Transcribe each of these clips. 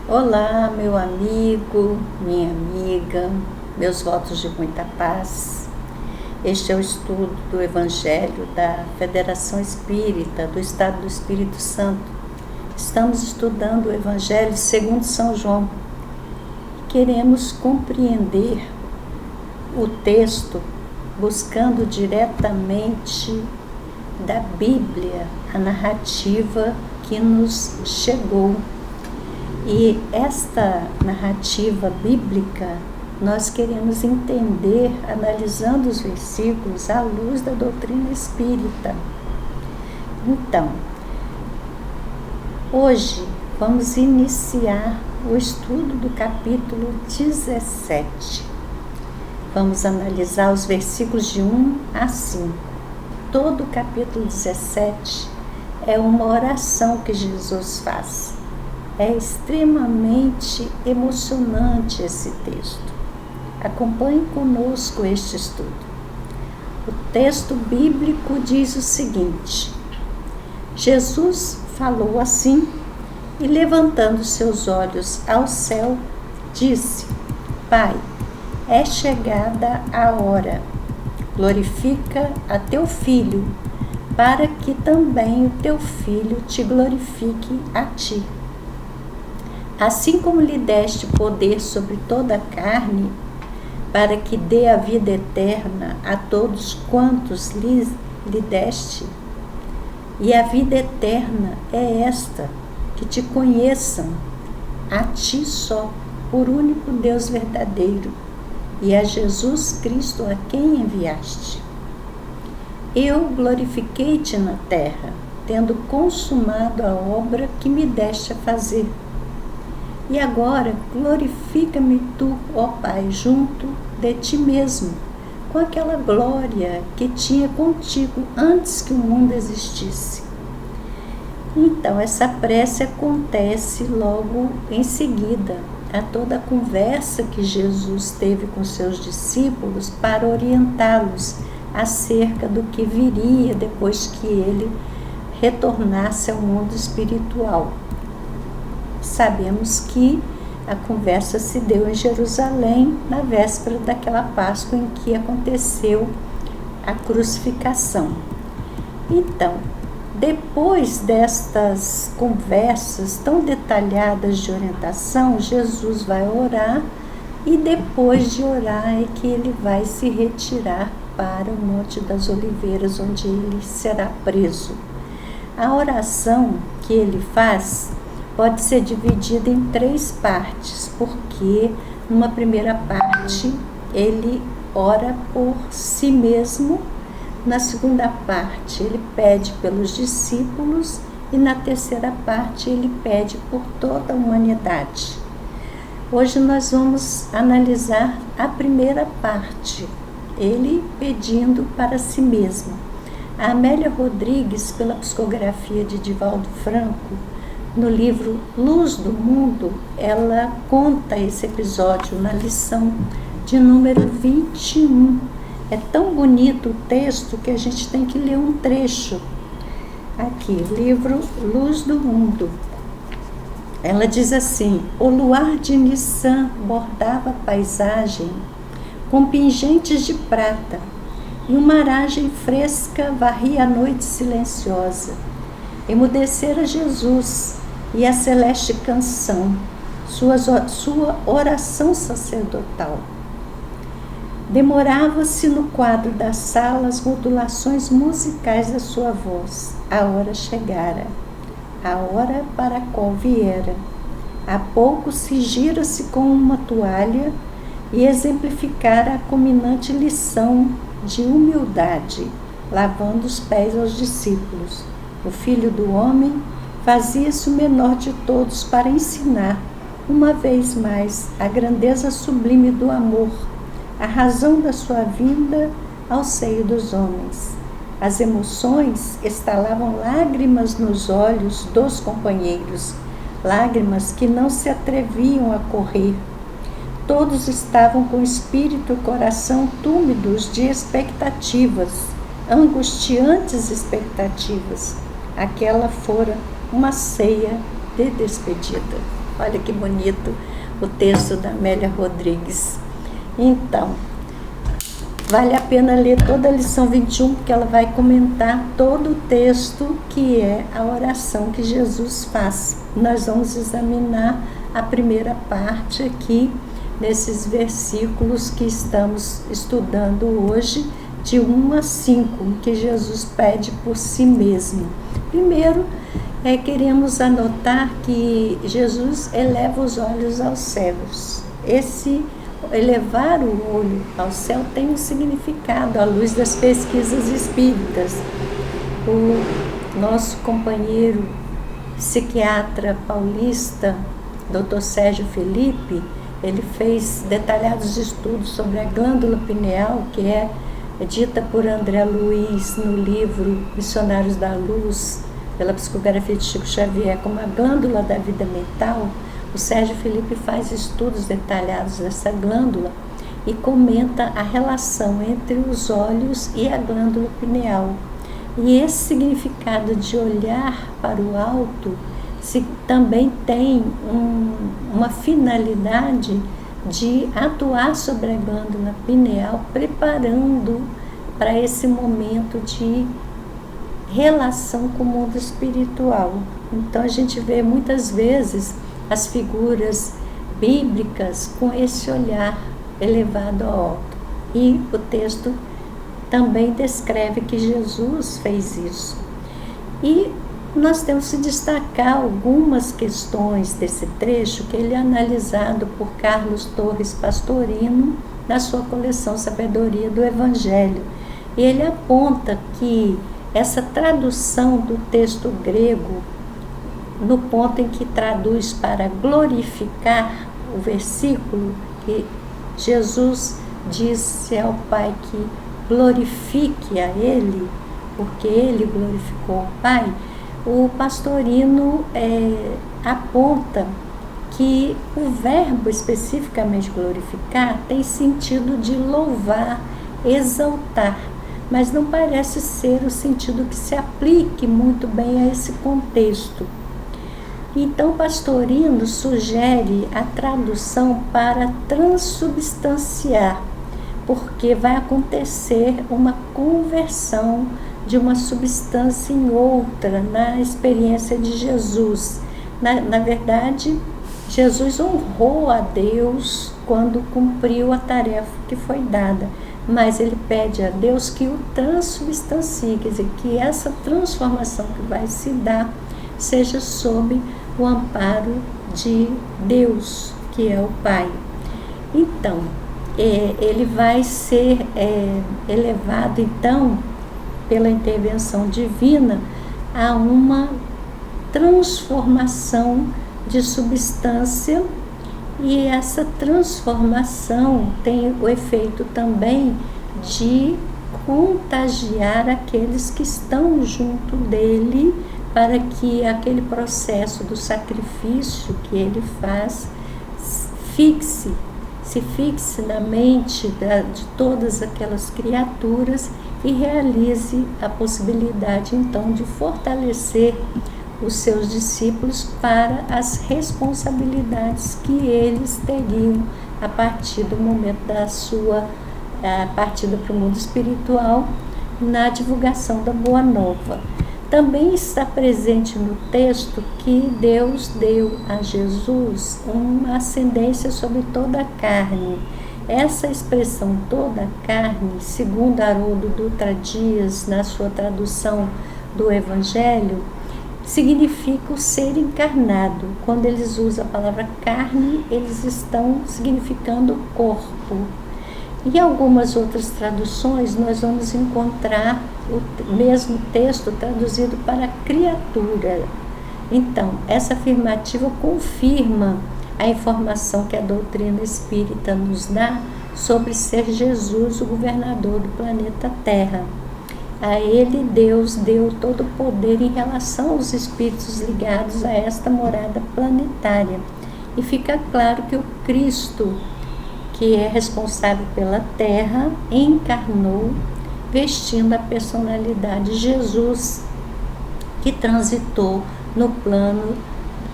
Olá, meu amigo, minha amiga, meus votos de muita paz. Este é o estudo do Evangelho da Federação Espírita do Estado do Espírito Santo. Estamos estudando o Evangelho segundo São João. Queremos compreender o texto buscando diretamente da Bíblia a narrativa que nos chegou. E esta narrativa bíblica nós queremos entender analisando os versículos à luz da doutrina espírita. Então, hoje vamos iniciar o estudo do capítulo 17. Vamos analisar os versículos de 1 a 5. Todo o capítulo 17 é uma oração que Jesus faz. É extremamente emocionante esse texto. Acompanhe conosco este estudo. O texto bíblico diz o seguinte: Jesus falou assim e, levantando seus olhos ao céu, disse: Pai, é chegada a hora. Glorifica a teu Filho, para que também o teu Filho te glorifique a ti. Assim como lhe deste poder sobre toda a carne, para que dê a vida eterna a todos quantos lhe deste. E a vida eterna é esta, que te conheçam, a ti só, por único Deus verdadeiro, e a Jesus Cristo a quem enviaste. Eu glorifiquei-te na terra, tendo consumado a obra que me deste a fazer. E agora glorifica-me tu, ó Pai, junto de ti mesmo, com aquela glória que tinha contigo antes que o mundo existisse. Então, essa prece acontece logo em seguida a toda a conversa que Jesus teve com seus discípulos para orientá-los acerca do que viria depois que ele retornasse ao mundo espiritual. Sabemos que a conversa se deu em Jerusalém na véspera daquela Páscoa em que aconteceu a crucificação. Então, depois destas conversas tão detalhadas de orientação, Jesus vai orar e depois de orar é que ele vai se retirar para o Monte das Oliveiras, onde ele será preso. A oração que ele faz pode ser dividida em 3 partes, porque numa primeira parte ele ora por si mesmo, na segunda parte ele pede pelos discípulos e na terceira parte ele pede por toda a humanidade. Hoje nós vamos analisar a primeira parte, ele pedindo para si mesmo. A Amélia Rodrigues, pela psicografia de Divaldo Franco, no livro Luz do Mundo, ela conta esse episódio na lição de número 21. É tão bonito o texto que a gente tem que ler um trecho. Aqui, livro Luz do Mundo. Ela diz assim: o luar de Nissan bordava a paisagem com pingentes de prata, e uma aragem fresca varria a noite silenciosa. Emudecera Jesus, e a celeste canção, sua oração sacerdotal. Demorava-se no quadro da sala as modulações musicais da sua voz. A hora chegara, a hora para a qual viera. Há pouco cingira-se com uma toalha e exemplificara a culminante lição de humildade, lavando os pés aos discípulos. O Filho do Homem fazia-se o menor de todos para ensinar, uma vez mais, a grandeza sublime do amor, a razão da sua vinda ao seio dos homens. As emoções estalavam lágrimas nos olhos dos companheiros, lágrimas que não se atreviam a correr. Todos estavam com o espírito e o coração túmidos de expectativas, angustiantes expectativas. Aquela fora uma ceia de despedida. Olha que bonito o texto da Amélia Rodrigues. Então, vale a pena ler toda a lição 21, porque ela vai comentar todo o texto que é a oração que Jesus faz. Nós vamos examinar a primeira parte aqui, nesses versículos que estamos estudando hoje, de 1 a 5, que Jesus pede por si mesmo. Primeiro, queremos anotar que Jesus eleva os olhos aos céus. Esse elevar o olho ao céu tem um significado à luz das pesquisas espíritas. O nosso companheiro psiquiatra paulista, Dr. Sérgio Felipe, ele fez detalhados estudos sobre a glândula pineal, que é dita por André Luiz no livro Missionários da Luz, pela psicografia de Chico Xavier, como a glândula da vida mental. O Sérgio Felipe faz estudos detalhados dessa glândula e comenta a relação entre os olhos e a glândula pineal. E esse significado de olhar para o alto também tem uma finalidade de atuar sobre a glândula pineal, preparando para esse momento de relação com o mundo espiritual. Então a gente vê muitas vezes as figuras bíblicas com esse olhar elevado ao alto. E o texto também descreve que Jesus fez isso. E nós temos que destacar algumas questões desse trecho, que ele é analisado por Carlos Torres Pastorino na sua coleção Sabedoria do Evangelho. E ele aponta que essa tradução do texto grego, no ponto em que traduz para glorificar o versículo, que Jesus disse ao Pai que glorifique a Ele, porque Ele glorificou o Pai, o Pastorino aponta que o verbo especificamente glorificar tem sentido de louvar, exaltar, mas não parece ser o sentido que se aplique muito bem a esse contexto. Então, Pastorino sugere a tradução para transubstanciar, porque vai acontecer uma conversão de uma substância em outra na experiência de Jesus. Na verdade, Jesus honrou a Deus quando cumpriu a tarefa que foi dada, mas ele pede a Deus que o transubstancie, quer dizer, que essa transformação que vai se dar seja sob o amparo de Deus, que é o Pai. Então, ele vai ser elevado, então, pela intervenção divina, a uma transformação de substância, e essa transformação tem o efeito também de contagiar aqueles que estão junto dele, para que aquele processo do sacrifício que ele faz se fixe na mente de todas aquelas criaturas e realize a possibilidade, então, de fortalecer os seus discípulos para as responsabilidades que eles teriam a partir do momento da sua partida para o mundo espiritual, na divulgação da Boa Nova. Também está presente no texto que Deus deu a Jesus uma ascendência sobre toda a carne. Essa expressão toda a carne, segundo Haroldo Dutra Dias, na sua tradução do Evangelho, significa o ser encarnado. Quando eles usam a palavra carne, eles estão significando corpo. Em algumas outras traduções, nós vamos encontrar o mesmo texto traduzido para criatura. Então, essa afirmativa confirma a informação que a doutrina espírita nos dá sobre ser Jesus o governador do planeta Terra. A ele, Deus deu todo o poder em relação aos espíritos ligados a esta morada planetária. E fica claro que o Cristo, que é responsável pela Terra, encarnou, vestindo a personalidade de Jesus, que transitou no plano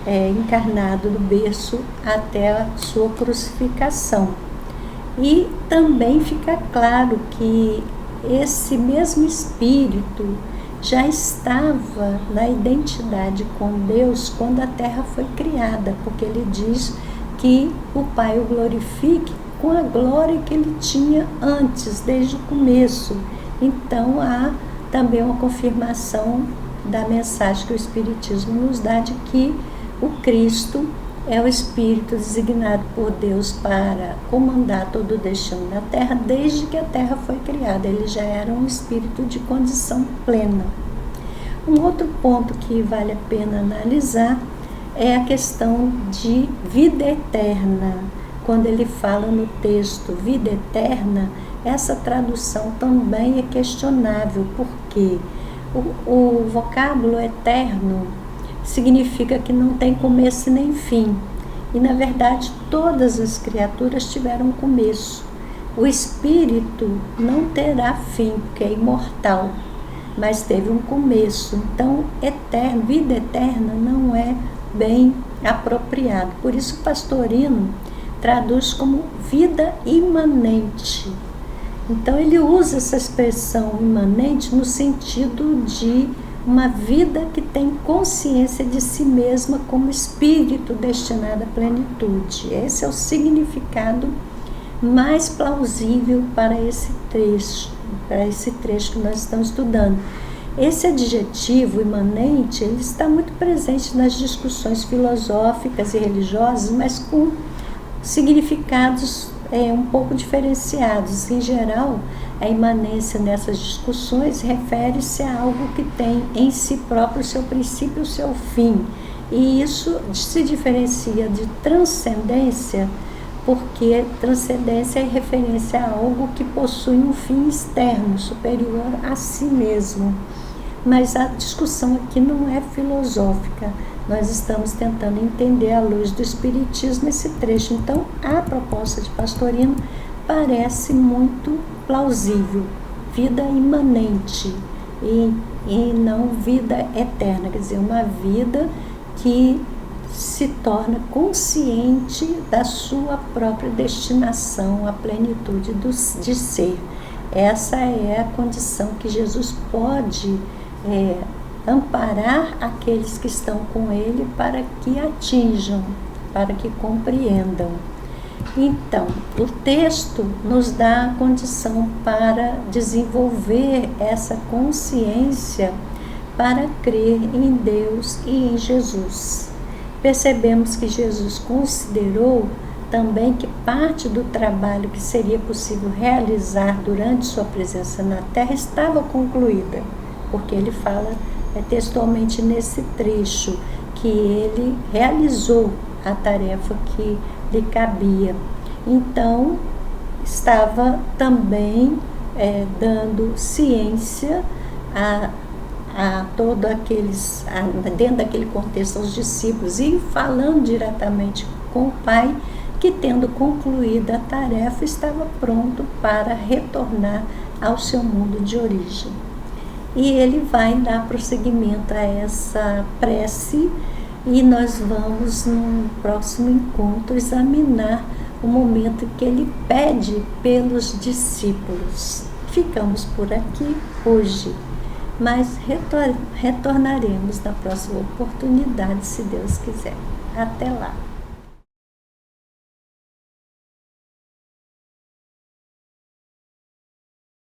encarnado no berço até a sua crucificação. E também fica claro que esse mesmo Espírito já estava na identidade com Deus quando a terra foi criada, porque ele diz que o Pai o glorifique com a glória que ele tinha antes, desde o começo. Então há também uma confirmação da mensagem que o Espiritismo nos dá de que o Cristo é o Espírito designado por Deus para comandar todo o destino da Terra, desde que a Terra foi criada. Ele já era um Espírito de condição plena. Um outro ponto que vale a pena analisar é a questão de vida eterna. Quando ele fala no texto vida eterna, essa tradução também é questionável, porque o vocábulo eterno significa que não tem começo nem fim. E, na verdade, todas as criaturas tiveram começo. O espírito não terá fim, porque é imortal, mas teve um começo. Então, eterno, vida eterna não é bem apropriado. Por isso, o Pastorino traduz como vida imanente. Então, ele usa essa expressão imanente no sentido de uma vida que tem consciência de si mesma como espírito destinado à plenitude. Esse é o significado mais plausível para esse trecho que nós estamos estudando. Esse adjetivo imanente, ele está muito presente nas discussões filosóficas e religiosas, mas com significados um pouco diferenciados. Em geral, a imanência nessas discussões refere-se a algo que tem em si próprio o seu princípio e o seu fim. E isso se diferencia de transcendência, porque transcendência é referência a algo que possui um fim externo, superior a si mesmo. Mas a discussão aqui não é filosófica. Nós estamos tentando entender à luz do Espiritismo esse trecho. Então, a proposta de Pastorino parece muito plausível. Vida imanente e não vida eterna. Quer dizer, uma vida que se torna consciente da sua própria destinação, a plenitude de ser. Essa é a condição que Jesus pode amparar aqueles que estão com ele para que atinjam, para que compreendam. Então, o texto nos dá a condição para desenvolver essa consciência para crer em Deus e em Jesus. Percebemos que Jesus considerou também que parte do trabalho que seria possível realizar durante sua presença na Terra estava concluída, porque ele fala textualmente nesse trecho que ele realizou a tarefa que lhe cabia. Então, estava também dando ciência a todos aqueles, dentro daquele contexto, aos discípulos, e falando diretamente com o Pai, que tendo concluído a tarefa, estava pronto para retornar ao seu mundo de origem. E ele vai dar prosseguimento a essa prece, e nós vamos, no próximo encontro, examinar o momento que ele pede pelos discípulos. Ficamos por aqui hoje, mas retornaremos na próxima oportunidade, se Deus quiser. Até lá!